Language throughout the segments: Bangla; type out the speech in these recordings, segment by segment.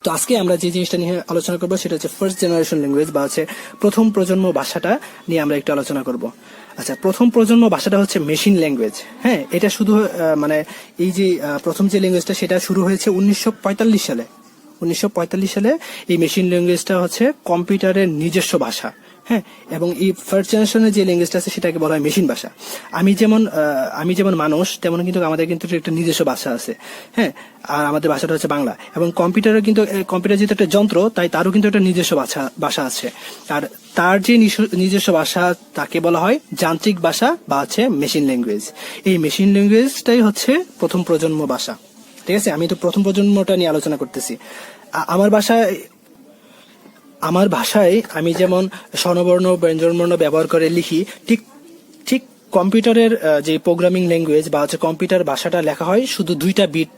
তো আজকে আমরা যে জিনিসটা নিয়ে আলোচনা করবো সেটা হচ্ছে ফার্স্ট জেনারেশন ল্যাঙ্গুয়েজ বা হচ্ছে প্রথম প্রজন্ম ভাষাটা নিয়ে আমরা একটু আলোচনা করব। আচ্ছা, প্রথম প্রজন্ম ভাষাটা হচ্ছে মেশিন ল্যাঙ্গুয়েজ। হ্যাঁ, এটা শুধু মানে এই যে প্রথম যে ল্যাঙ্গুয়েজটা সেটা শুরু হয়েছে 1945 সালে। 1945 সালে এই মেশিন ল্যাঙ্গুয়েজটা হচ্ছে কম্পিউটারের নিজস্ব ভাষা। হ্যাঁ, এবং এই ফার্স্ট জেনারেশনের যে ল্যাঙ্গুয়েজটা আছে সেটাকে বলা হয় মেশিন ভাষা। আমি যেমন মানুষ তেমন কিন্তু আমাদের কিন্তু একটা নিজস্ব ভাষা আছে। হ্যাঁ, আর আমাদের ভাষাটা হচ্ছে বাংলা। এবং কম্পিউটারও কিন্তু কম্পিউটার যেহেতু একটা যন্ত্র, তাই তারও কিন্তু একটা নিজস্ব ভাষা আছে। আর তার যে নিজস্ব ভাষা তাকে বলা হয় যান্ত্রিক ভাষা বা হচ্ছে মেশিন ল্যাঙ্গুয়েজ। এই মেশিন ল্যাঙ্গুয়েজটাই হচ্ছে প্রথম প্রজন্ম ভাষা। ঠিক আছে, আমি তো প্রথম প্রজন্মটা নিয়ে আলোচনা করতেছি। আমার ভাষায় আমি যেমন স্বরবর্ণ ব্যঞ্জনবর্ণ ব্যবহার করে লিখি, ঠিক ঠিক কম্পিউটারের যে প্রোগ্রামিং ল্যাঙ্গুয়েজ বা হচ্ছে কম্পিউটার ভাষাটা লেখা হয় শুধু দুইটা বিট,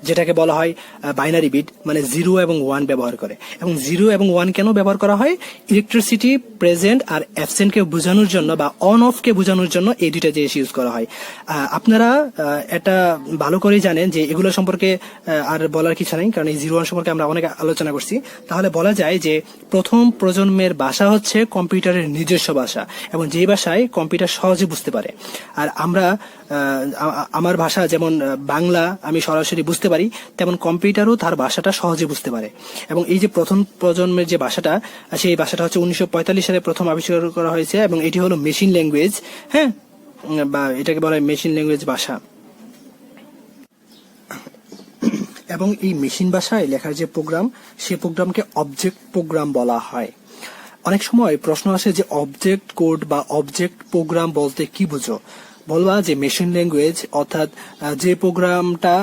যেটাকে বলা হয় বাইনারি বিট, মানে 0 এবং 1 ব্যবহার করে। এবং 0 এবং 1 কেন ব্যবহার করা হয়? ইলেকট্রিসিটি প্রেজেন্ট আর অ্যাবসেন্টকে বোঝানোর জন্য বা অন অফকে বোঝানোর জন্য এই দুইটা জিনিস ইউজ করা হয়। আপনারা এটা ভালো করেই জানেন যে এগুলো সম্পর্কে আর বলার কিছু নেই, কারণ এই 0 1 সম্পর্কে আমরা অনেক আলোচনা করছি। তাহলে বলা যায় যে প্রথম প্রজন্মের ভাষা হচ্ছে কম্পিউটারের নিজস্ব ভাষা, এবং যেই ভাষায় কম্পিউটার সহজে বুঝতে পারে। আর আমার ভাষা যেমন বাংলা আমি সরাসরি বুঝতে পারি, তেমন কম্পিউটারও তার ভাষাটা সহজে বুঝতে পারে। এবং এই যে প্রথম প্রজন্মের যে ভাষাটা, সেই ভাষাটা হচ্ছে 1945 সালে প্রথম আবিষ্কার করা হয়েছে, এবং এটি হলো মেশিন ল্যাঙ্গুয়েজ। হ্যাঁ, বা এটাকে বলা হয় মেশিন ল্যাঙ্গুয়েজ ভাষা। এবং এই মেশিন ভাষায় লেখার যে প্রোগ্রাম, সেই প্রোগ্রামকে অবজেক্ট প্রোগ্রাম বলা হয়। অনেক সময় প্রশ্ন আসে যে অবজেক্ট কোড বা অবজেক্ট প্রোগ্রাম বলতে কি বুঝো? বলবা যে মেশিন ল্যাঙ্গুয়েজ অর্থাৎ যে প্রোগ্রামটা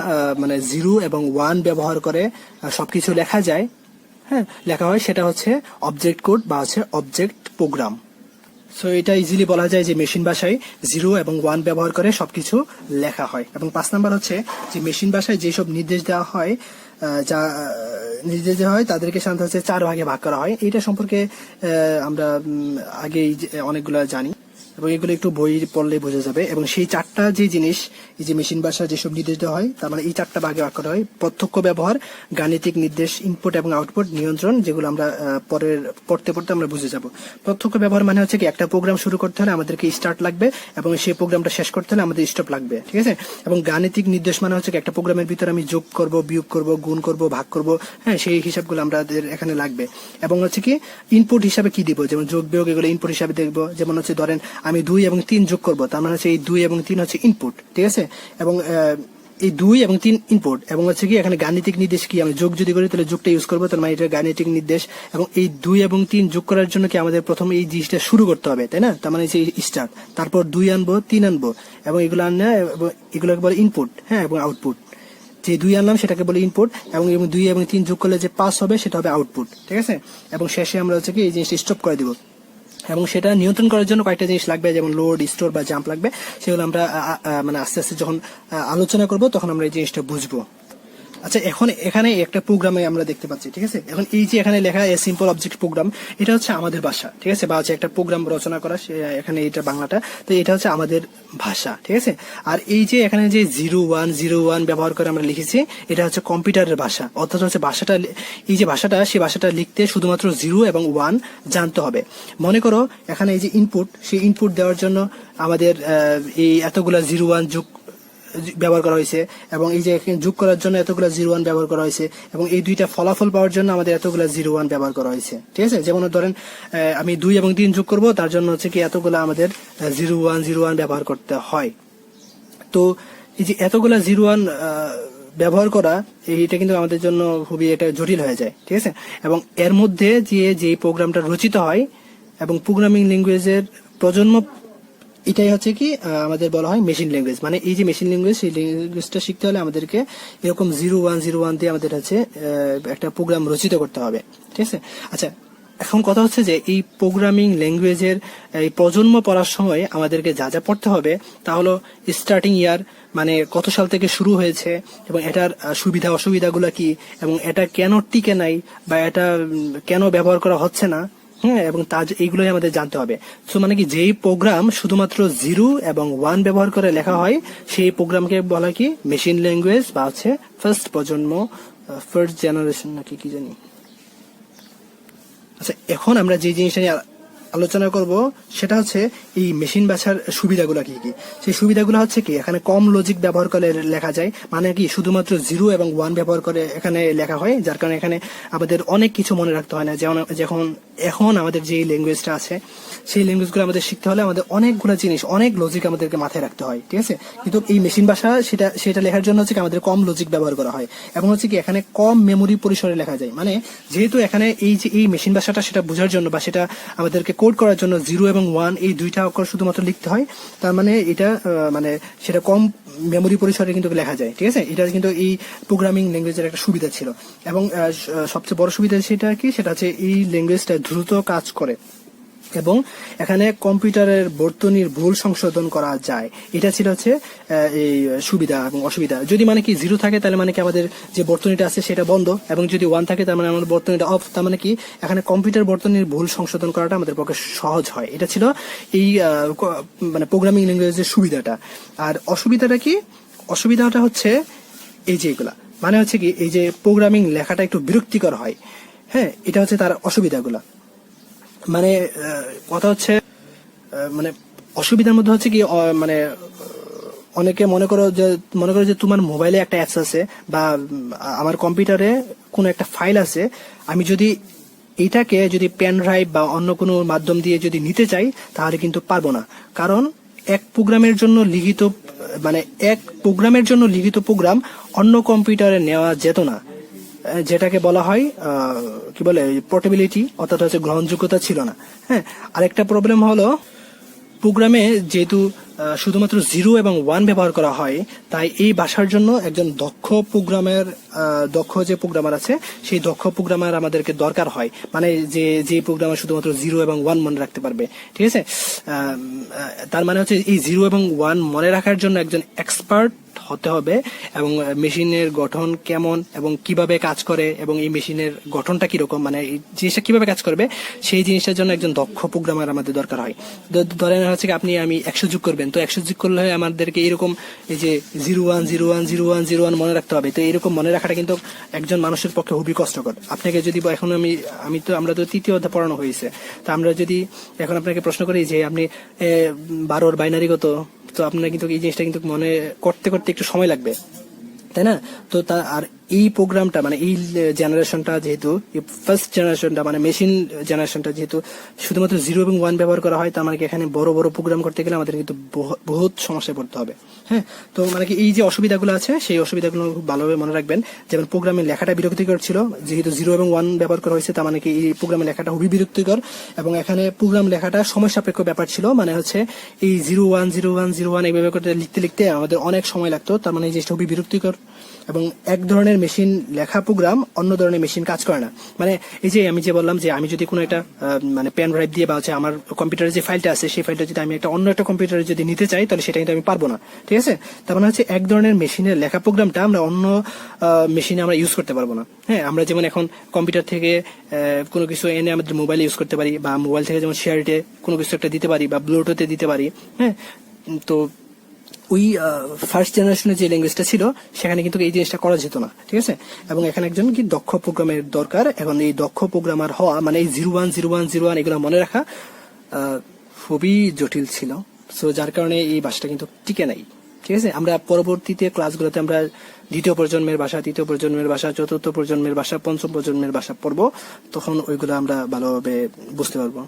মানে 0 এবং 1 ব্যবহার করে সবকিছু লেখা যায়, হ্যাঁ লেখা হয়, সেটা হচ্ছে অবজেক্ট কোড বা হচ্ছে অবজেক্ট প্রোগ্রাম। সো এটা ইজিলি বলা যায় যে মেশিন ভাষায় 0 এবং 1 ব্যবহার করে সবকিছু লেখা হয়। এবং 5 নাম্বার হচ্ছে যে মেশিন ভাষায় যেসব নির্দেশ দেওয়া হয় তাদেরকে সাধারণত হচ্ছে 4 ভাগে ভাগ করা হয়। এটা সম্পর্কে আমরা আগেই অনেকগুলো জানি, এবং এগুলো একটু বই পড়লে বোঝা যাবে। এবং সেই 4টা যে জিনিস, এই যে মেশিন ভাষা যেসব নির্দেশ দেওয়া হয়, তার মানে এই 4টা ভাগে ভাগ করা হয়: প্রত্যক্ষ ব্যবহার, গাণিতিক নির্দেশ, ইনপুট এবং আউটপুট, নিয়ন্ত্রণ, যেগুলো আমরা পড়তে আমরা বুঝে যাব। প্রত্যক্ষ ব্যবহার মানে হচ্ছে কি, একটা প্রোগ্রাম শুরু করতে হলে আমাদেরকে স্টার্ট লাগবে, এবং সেই প্রোগ্রামটা শেষ করতে হলে আমাদের স্টপ লাগবে। ঠিক আছে। এবং গাণিতিক নির্দেশ মানে হচ্ছে একটা প্রোগ্রামের ভিতরে আমি যোগ করব, বিয়োগ করব, গুণ করব, ভাগ করব, হ্যাঁ সেই হিসাবগুলো আমাদের এখানে লাগবে। এবং হচ্ছে কি ইনপুট হিসাবে কি দিব, যেমন যোগ বিয়োগ এগুলো ইনপুট হিসাবে দেখবো। যেমন হচ্ছে ধরেন আমি 2 এবং 3 যোগ করবো, তার মানে হচ্ছে এই 2 এবং 3 হচ্ছে ইনপুট। ঠিক আছে। এবং এই 2 এবং 3 ইনপুট। এবং হচ্ছে কি এখানে গাণিতিক নির্দেশ কি, আমি যোগ যদি করি তাহলে যোগটা ইউজ করবো, তার মানে এটা গাণিতিক নির্দেশ। এবং এই 2 এবং 3 যোগ করার জন্য কি আমাদের প্রথমে এই জিনিসটা শুরু করতে হবে, তাই না? তার মানে হচ্ছে স্টার্ট, তারপর 2 আনবো, 3 আনবো, এবং এগুলোকে বলে ইনপুট, হ্যাঁ, এবং আউটপুট। যে 2 আনলাম সেটাকে বলে ইনপুট, এবং 2 এবং 3 যোগ করলে যে 5 হবে সেটা হবে আউটপুট। ঠিক আছে। এবং শেষে আমরা হচ্ছে কি এই জিনিসটা স্টপ করে দিব। এবং সেটা নিয়ন্ত্রণ করার জন্য কয়েকটা জিনিস লাগবে, যেমন লোড, স্টোর বা জাম্প লাগবে। সেগুলো আমরা মানে আস্তে আস্তে যখন আলোচনা করব তখন আমরা এই জিনিসটা বুঝবো। আচ্ছা, এখন এখানে একটা প্রোগ্রামে আমরা দেখতে পাচ্ছি। ঠিক আছে। এখন এই যে এখানে লেখা সিম্পল অবজেক্ট প্রোগ্রাম, এটা হচ্ছে আমাদের ভাষা। ঠিক আছে। বা হচ্ছে একটা প্রোগ্রাম রচনা করা, এখানে এটা বাংলাটা, তো এটা হচ্ছে আমাদের ভাষা। ঠিক আছে। আর এই যে এখানে যে 0101 ব্যবহার করে আমরা লিখেছি, এটা হচ্ছে কম্পিউটারের ভাষা। অর্থাৎ হচ্ছে ভাষাটা, এই যে ভাষাটা, সেই ভাষাটা লিখতে শুধুমাত্র 0 এবং 1 জানতে হবে। মনে করো এখানে এই যে ইনপুট, সেই ইনপুট দেওয়ার জন্য আমাদের এই এতগুলা 01 ব্যবহার করা হয়েছে, এবং এই যে যোগ করার জন্য এতগুলো 01 ব্যবহার করা হয়েছে, এবং এই দুইটা ফলাফল পাওয়ার জন্য আমাদের এতগুলো 01 ব্যবহার করা হয়েছে। ঠিক আছে। যেমন ধরেন আমি 2 এবং 3 যোগ করব, তার জন্য হচ্ছে কি এতগুলো আমাদের 0101 ব্যবহার করতে হয়। তো এই যে এতগুলো 01 ব্যবহার করা, এইটা কিন্তু আমাদের জন্য খুবই এটা জটিল হয়ে যায়। ঠিক আছে। এবং এর মধ্যে যে প্রোগ্রামটা রচিত হয়, এবং প্রোগ্রামিং ল্যাঙ্গুয়েজের প্রজন্ম, এটাই হচ্ছে কি আমাদের বলা হয় মেশিন ল্যাঙ্গুয়েজ। মানে এই যে মেশিন ল্যাঙ্গুয়েজ, সেই ল্যাঙ্গুয়েজটা শিখতে হলে আমাদেরকে এরকম 0101 দিয়ে আমাদের হচ্ছে একটা প্রোগ্রাম রচিত করতে হবে। ঠিক আছে। আচ্ছা, এখন কথা হচ্ছে যে এই প্রোগ্রামিং ল্যাঙ্গুয়েজের এই প্রজন্ম পড়ার সময় আমাদেরকে যা যা পড়তে হবে তা হলো স্টার্টিং ইয়ার, মানে কত সাল থেকে শুরু হয়েছে, এবং এটার সুবিধা অসুবিধাগুলো কি, এবং এটা কেন টিকে নাই, বা এটা কেন ব্যবহার করা হচ্ছে না, হ্যাঁ, এবং এইগুলোই আমাদের জানতে হবে। সো মানে কি, যেই প্রোগ্রাম শুধুমাত্র 0 এবং 1 ব্যবহার করে লেখা হয়, সেই প্রোগ্রামকে বলা কি মেশিন ল্যাঙ্গুয়েজ বা হচ্ছে ফার্স্ট প্রজন্ম ফার্স্ট জেনারেশন নাকি কি জানি। আচ্ছা, এখন আমরা যে জিনিসটা নিয়ে আলোচনা করব সেটা হচ্ছে এই মেশিন ভাষার সুবিধাগুলো কি কি। সেই সুবিধাগুলো হচ্ছে কি, এখানে কম লজিক ব্যবহার করে লেখা যায়, মানে কি শুধুমাত্র 0 এবং 1 ব্যবহার করে এখানে লেখা হয়, যার কারণে এখানে আমাদের অনেক কিছু মনে রাখতে হয় না। যেমন এখন আমাদের যে ল্যাঙ্গুয়েজটা আছে সেই ল্যাঙ্গুয়েজগুলো আমাদের শিখতে হলে আমাদের অনেকগুলো জিনিস, অনেক লজিক আমাদেরকে মাথায় রাখতে হয়, ঠিক আছে। কিন্তু এই মেশিন ভাষা সেটা লেখার জন্য হচ্ছে কি আমাদের কম লজিক ব্যবহার করা হয় এবং হচ্ছে কি এখানে কম মেমোরি পরিসরে লেখা যায়। মানে যেহেতু এখানে এই মেশিন ভাষাটা সেটা বোঝার জন্য বা সেটা আমাদেরকে কোড করার জন্য 0 এবং 1 এই দুইটা অক্ষর শুধুমাত্র লিখতে হয়, তার মানে এটা মানে সেটা কম মেমোরি পরিসরে কিন্তু লেখা যায়, ঠিক আছে। এটা কিন্তু এই প্রোগ্রামিং ল্যাঙ্গুয়েজের একটা সুবিধা ছিল। এবং সবচেয়ে বড় সুবিধা সেটা কি, সেটা হচ্ছে এই ল্যাঙ্গুয়েজটা দ্রুত কাজ করে এবং এখানে কম্পিউটারের বর্তনীর ভুল সংশোধন করা যায়। এটা ছিল হচ্ছে এই সুবিধা এবং অসুবিধা। যদি মানে কি 0 থাকে তাহলে মানে কি আমাদের যে বর্তনীটা আছে সেটা বন্ধ, এবং যদি 1 থাকে তার মানে আমাদের বর্তনীটা অফ। তার মানে কি এখানে কম্পিউটার বর্তনীর ভুল সংশোধন করাটা আমাদের পক্ষে সহজ হয়। এটা ছিল এই মানে প্রোগ্রামিং ল্যাঙ্গুয়েজের সুবিধাটা। আর অসুবিধাটা কি, অসুবিধাটা হচ্ছে এই যে এগুলা, মানে হচ্ছে কি এই যে প্রোগ্রামিং লেখাটা একটু বিরক্তিকর হয়। হ্যাঁ, এটা হচ্ছে তার অসুবিধাগুলা। মানে কথা হচ্ছে মানে অসুবিধার মধ্যে হচ্ছে কি মানে অনেকে মনে করো যে তোমার মোবাইলে একটা অ্যাপস আছে বা আমার কম্পিউটারে কোনো একটা ফাইল আছে, আমি যদি এইটাকে যদি পেন ড্রাইভ বা অন্য কোনো মাধ্যম দিয়ে যদি নিতে চাই তাহলে কিন্তু পারবো না। কারণ এক প্রোগ্রামের জন্য লিখিত প্রোগ্রাম অন্য কম্পিউটারে নেওয়া যেত না, যেটাকে বলা হয় কি বলে পোর্টেবিলিটি, অর্থাৎ হচ্ছে গ্রহণযোগ্যতা ছিল না। হ্যাঁ, আরেকটা প্রবলেম হলো প্রোগ্রামে যেহেতু শুধুমাত্র 0 এবং 1 ব্যবহার করা হয়, তাই এই ভাষার জন্য একজন দক্ষ যে প্রোগ্রামার আছে সেই দক্ষ প্রোগ্রামার আমাদেরকে দরকার হয়। মানে যে প্রোগ্রামার শুধুমাত্র 0 এবং 1 মনে রাখতে পারবে, ঠিক আছে। তার মানে হচ্ছে এই 0 এবং 1 মনে রাখার জন্য একজন এক্সপার্ট হতে হবে, এবং মেশিনের গঠন কেমন এবং কিভাবে কাজ করে এবং এই মেশিনের গঠনটা কিরকম, মানে এই জিনিসটা কিভাবে কাজ করবে সেই জিনিসটার জন্য একজন দক্ষ প্রোগ্রামার আমাদের দরকার হয়। ধরেন হচ্ছে আমি 100 যোগ করবেন, তো 100 যোগ করলে আমাদেরকে এরকম এই যে 01010101 মনে রাখতে হবে। তো এরকম মনে রাখাটা কিন্তু একজন মানুষের পক্ষে খুবই কষ্টকর। আপনাকে যদি এখন আমরা তো তৃতীয় অধ্যায় পড়ানো হয়েছে, তো আমরা যদি এখন আপনাকে প্রশ্ন করি যে আপনি 12 বাইনারি কত, তো আপনার কিন্তু এই জিনিসটা কিন্তু মনে করতে একটু সময় লাগবে, তাই না। তো আর এই প্রোগ্রামটা মানে এই জেনারেশনটা যেহেতু ফার্স্ট জেনারেশনটা মানে মেশিন জেনারেশনটা যেহেতু শুধুমাত্র 0 এবং 1 ব্যবহার করা হয়, তার মানে এখানে বড় প্রোগ্রাম করতে গেলে আমাদের কিন্তু বহুত সমস্যায় পড়তে হবে। হ্যাঁ, তো মানে কি এই যে অসুবিধাগুলো আছে সেই অসুবিধাগুলো খুব ভালোভাবে মনে রাখবেন। যেমন প্রোগ্রামের লেখাটা বিরক্তিকর ছিল, যেহেতু 0 এবং 1 ব্যবহার করা হয়েছে, তার মানে কি এই প্রোগ্রামের লেখাটা খুবই বিরক্তিকর। এবং এখানে প্রোগ্রাম লেখাটা সময় সাপেক্ষ ব্যাপার ছিল, মানে হচ্ছে এই 010101 এইভাবে করে লিখতে আমাদের অনেক সময় লাগতো। তার মানে এই জিনিসটা খুবই বিরক্তিকর। এবং এক ধরনের মেশিন লেখা প্রোগ্রাম অন্য ধরনের মেশিন কাজ করে না। মানে এই যে আমি যে বললাম যে আমি যদি কোনো একটা মানে পেন ড্রাইভ দিয়ে বা হচ্ছে আমার কম্পিউটারে যে ফাইলটা আছে সেই ফাইলটা যদি আমি অন্য একটা কম্পিউটারে যদি নিতে চাই তাহলে সেটা কিন্তু আমি পারবো না, ঠিক আছে। তার মানে হচ্ছে এক ধরনের মেশিনের লেখা প্রোগ্রামটা আমরা অন্য মেশিনে আমরা ইউজ করতে পারবো না। হ্যাঁ, আমরা যেমন এখন কম্পিউটার থেকে কোনো কিছু এনে আমাদের মোবাইলে ইউজ করতে পারি, বা মোবাইল থেকে যেমন শেয়ারিটে কোনো কিছু একটা দিতে পারি বা ব্লুটুথে দিতে পারি। হ্যাঁ, তো ওই ফার্স্ট জেনারেশনের যে ল্যাঙ্গুয়েজটা ছিল সেখানে কিন্তু এই জিনিসটা করা যেত না, ঠিক আছে। এবং এখানে একজন কি দক্ষ প্রোগ্রামের দরকার। এখন এই দক্ষ প্রোগ্রামার হওয়া মানে এই 010101 এগুলো মনে রাখা খুবই জটিল ছিল। সো যার কারণে এই ভাষাটা কিন্তু টিকে নাই, ঠিক আছে। আমরা পরবর্তীতে ক্লাসগুলোতে আমরা দ্বিতীয় প্রজন্মের ভাষা, তৃতীয় প্রজন্মের ভাষা, চতুর্থ প্রজন্মের ভাষা, পঞ্চম প্রজন্মের ভাষা পড়বো, তখন ওইগুলো আমরা ভালোভাবে বুঝতে পারবো।